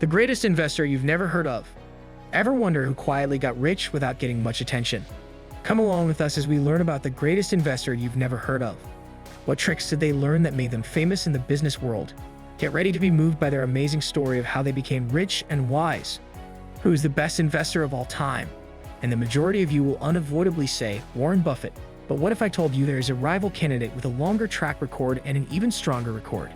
The greatest investor you've never heard of. Ever wonder who quietly got rich without getting much attention? Come along with us as we learn about the greatest investor you've never heard of. What tricks did they learn that made them famous in the business world? Get ready to be moved by their amazing story of how they became rich and wise. Who is the best investor of all time? And the majority of you will unavoidably say Warren Buffett. But what if I told you there is a rival candidate with a longer track record and an even stronger record?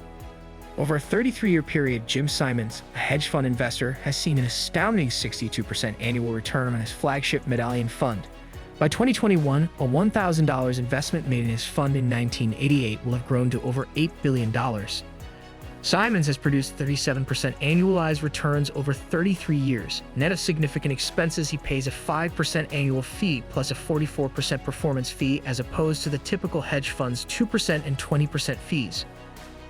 Over a 33-year period, Jim Simons, a hedge fund investor, has seen an astounding 62% annual return on his flagship medallion fund. By 2021, a $1,000 investment made in his fund in 1988 will have grown to over $8 billion. Simons has produced 37% annualized returns over 33 years. Net of significant expenses, he pays a 5% annual fee plus a 44% performance fee as opposed to the typical hedge fund's 2% and 20% fees.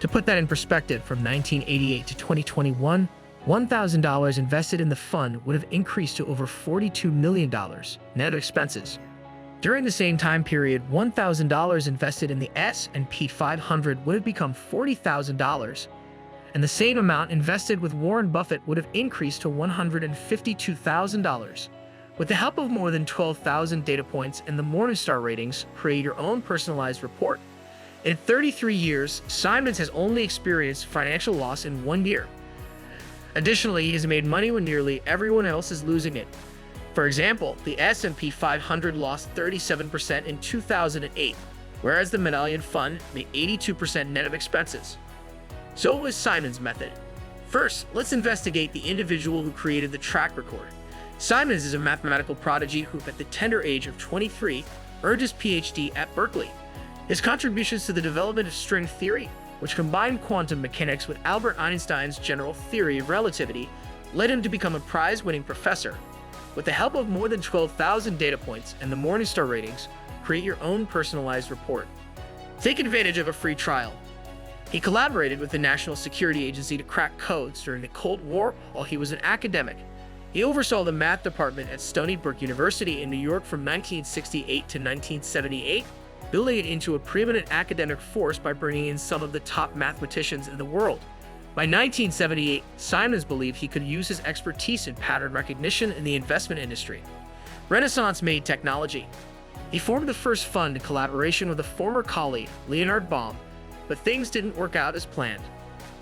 To put that in perspective, from 1988 to 2021, $1,000 invested in the fund would have increased to over $42 million, net of expenses. During the same time period, $1,000 invested in the S&P 500 would have become $40,000, and the same amount invested with Warren Buffett would have increased to $152,000. With the help of more than 12,000 data points and the Morningstar ratings, create your own personalized report. In 33 years, Simons has only experienced financial loss in 1 year. Additionally, he has made money when nearly everyone else is losing it. For example, the S&P 500 lost 37% in 2008, whereas the Medallion Fund made 82% net of expenses. So what was Simons' method? First, let's investigate the individual who created the track record. Simons is a mathematical prodigy who, at the tender age of 23, earned his PhD at Berkeley. His contributions to the development of string theory, which combined quantum mechanics with Albert Einstein's general theory of relativity, led him to become a prize-winning professor. With the help of more than 12,000 data points and the Morningstar ratings, create your own personalized report. Take advantage of a free trial. He collaborated with the National Security Agency to crack codes during the Cold War while he was an academic. He oversaw the math department at Stony Brook University in New York from 1968 to 1978, building it into a preeminent academic force by bringing in some of the top mathematicians in the world. By 1978, Simons believed he could use his expertise in pattern recognition in the investment industry. Renaissance-made technology. He formed the first fund in collaboration with a former colleague, Leonard Baum, but things didn't work out as planned.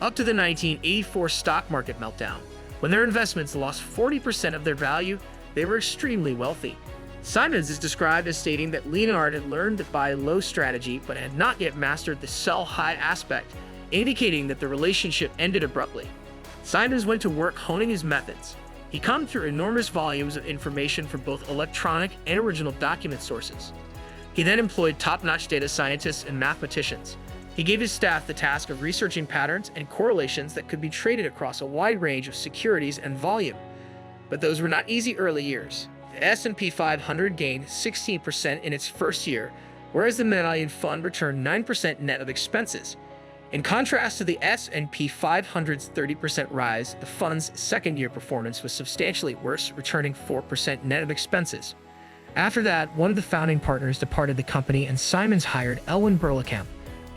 Up to the 1984 stock market meltdown, when their investments lost 40% of their value, they were extremely wealthy. Simons is described as stating that Leonard had learned the buy low strategy but had not yet mastered the sell high aspect, indicating that the relationship ended abruptly. Simons went to work honing his methods. He combed through enormous volumes of information from both electronic and original document sources. He then employed top-notch data scientists and mathematicians. He gave his staff the task of researching patterns and correlations that could be traded across a wide range of securities and volume. But those were not easy early years. The S&P 500 gained 16% in its first year, whereas the Medallion Fund returned 9% net of expenses. In contrast to the S&P 500's 30% rise, the fund's second-year performance was substantially worse, returning 4% net of expenses. After that, one of the founding partners departed the company and Simons hired Elwyn Berlekamp,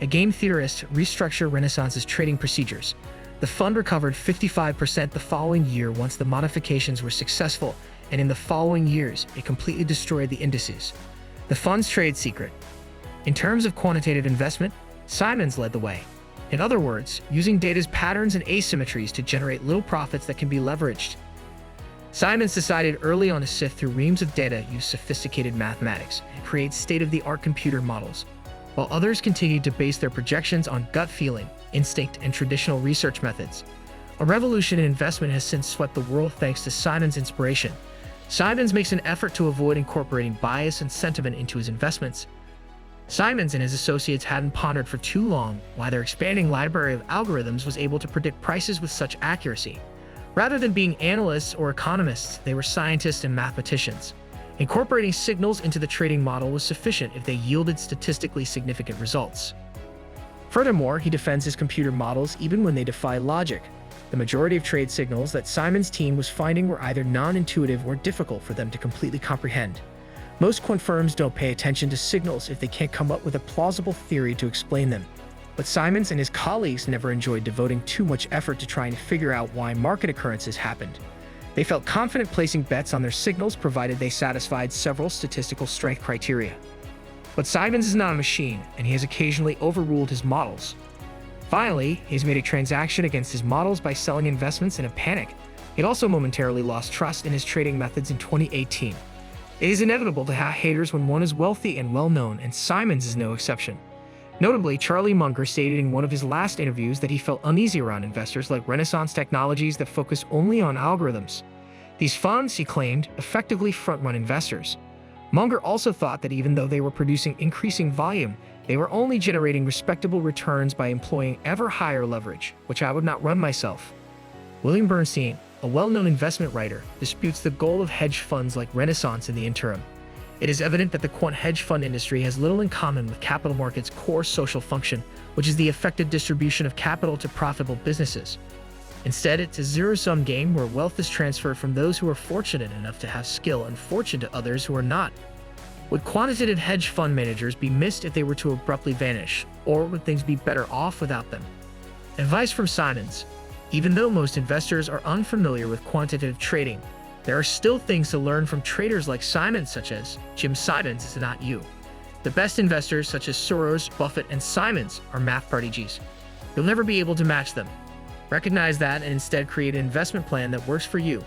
a game theorist, to restructure Renaissance's trading procedures. The fund recovered 55% the following year once the modifications were successful, and in the following years, it completely destroyed the indices. The fund's trade secret. In terms of quantitative investment, Simons led the way. In other words, using data's patterns and asymmetries to generate little profits that can be leveraged. Simons decided early on to sift through reams of data, use sophisticated mathematics, and create state-of-the-art computer models, while others continued to base their projections on gut feeling, instinct, and traditional research methods. A revolution in investment has since swept the world thanks to Simons' inspiration. Simons makes an effort to avoid incorporating bias and sentiment into his investments. Simons and his associates hadn't pondered for too long why their expanding library of algorithms was able to predict prices with such accuracy. Rather than being analysts or economists, they were scientists and mathematicians. Incorporating signals into the trading model was sufficient if they yielded statistically significant results. Furthermore, he defends his computer models even when they defy logic. The majority of trade signals that Simons' team was finding were either non-intuitive or difficult for them to completely comprehend. Most quant firms don't pay attention to signals if they can't come up with a plausible theory to explain them. But Simons and his colleagues never enjoyed devoting too much effort to trying to figure out why market occurrences happened. They felt confident placing bets on their signals provided they satisfied several statistical strength criteria. But Simons is not a machine, and he has occasionally overruled his models. Finally, he has made a transaction against his models by selling investments in a panic. He also momentarily lost trust in his trading methods in 2018. It is inevitable to have haters when one is wealthy and well-known, and Simons is no exception. Notably, Charlie Munger stated in one of his last interviews that he felt uneasy around investors like Renaissance Technologies that focus only on algorithms. These funds, he claimed, effectively front-run investors. Munger also thought that even though they were producing increasing volume, they were only generating respectable returns by employing ever higher leverage, which I would not run myself. William Bernstein, a well-known investment writer, disputes the goal of hedge funds like Renaissance in the interim. It is evident that the quant hedge fund industry has little in common with capital markets' core social function, which is the effective distribution of capital to profitable businesses. Instead, it's a zero-sum game where wealth is transferred from those who are fortunate enough to have skill and fortune to others who are not. Would quantitative hedge fund managers be missed if they were to abruptly vanish, or would things be better off without them? Advice from Simons. Even though most investors are unfamiliar with quantitative trading, there are still things to learn from traders like Simons, such as Jim Simons is not you. The best investors such as Soros, Buffett, and Simons are math prodigies. You'll never be able to match them. Recognize that and instead create an investment plan that works for you.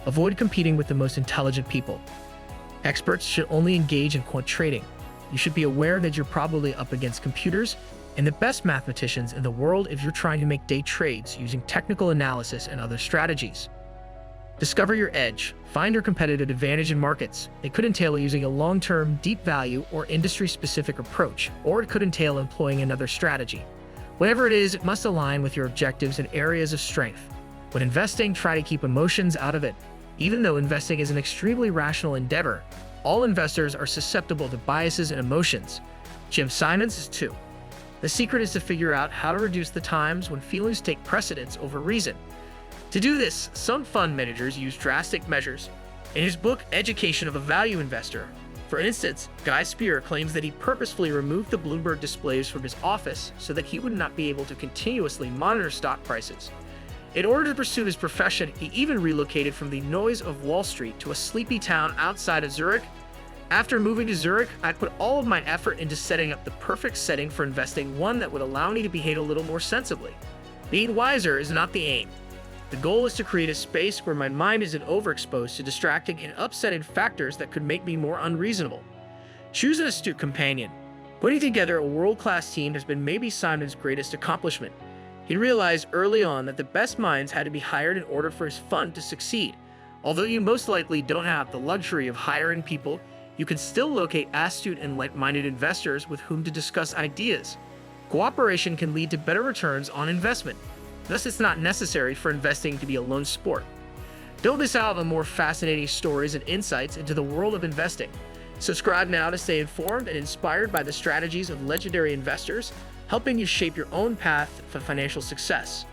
Avoid competing with the most intelligent people. Experts should only engage in quant trading. You should be aware that you're probably up against computers and the best mathematicians in the world if you're trying to make day trades using technical analysis and other strategies. Discover your edge. Find your competitive advantage in markets. It could entail using a long-term, deep value, or industry-specific approach, or it could entail employing another strategy. Whatever it is, it must align with your objectives and areas of strength. When investing, try to keep emotions out of it. Even though investing is an extremely rational endeavor, all investors are susceptible to biases and emotions. Jim Simons is too. The secret is to figure out how to reduce the times when feelings take precedence over reason. To do this, some fund managers use drastic measures. In his book, Education of a Value Investor, for instance, Guy Spier claims that he purposefully removed the Bloomberg displays from his office so that he would not be able to continuously monitor stock prices. In order to pursue his profession, he even relocated from the noise of Wall Street to a sleepy town outside of Zurich. After moving to Zurich, I put all of my effort into setting up the perfect setting for investing, one that would allow me to behave a little more sensibly. Being wiser is not the aim. The goal is to create a space where my mind isn't overexposed to distracting and upsetting factors that could make me more unreasonable. Choose an astute companion. Putting together a world-class team has been maybe Simon's greatest accomplishment. He realized early on that the best minds had to be hired in order for his fund to succeed. Although you most likely don't have the luxury of hiring people, you can still locate astute and like-minded investors with whom to discuss ideas. Cooperation can lead to better returns on investment. Thus, it's not necessary for investing to be a lone sport. Don't miss out on more fascinating stories and insights into the world of investing. Subscribe now to stay informed and inspired by the strategies of legendary investors, helping you shape your own path for financial success.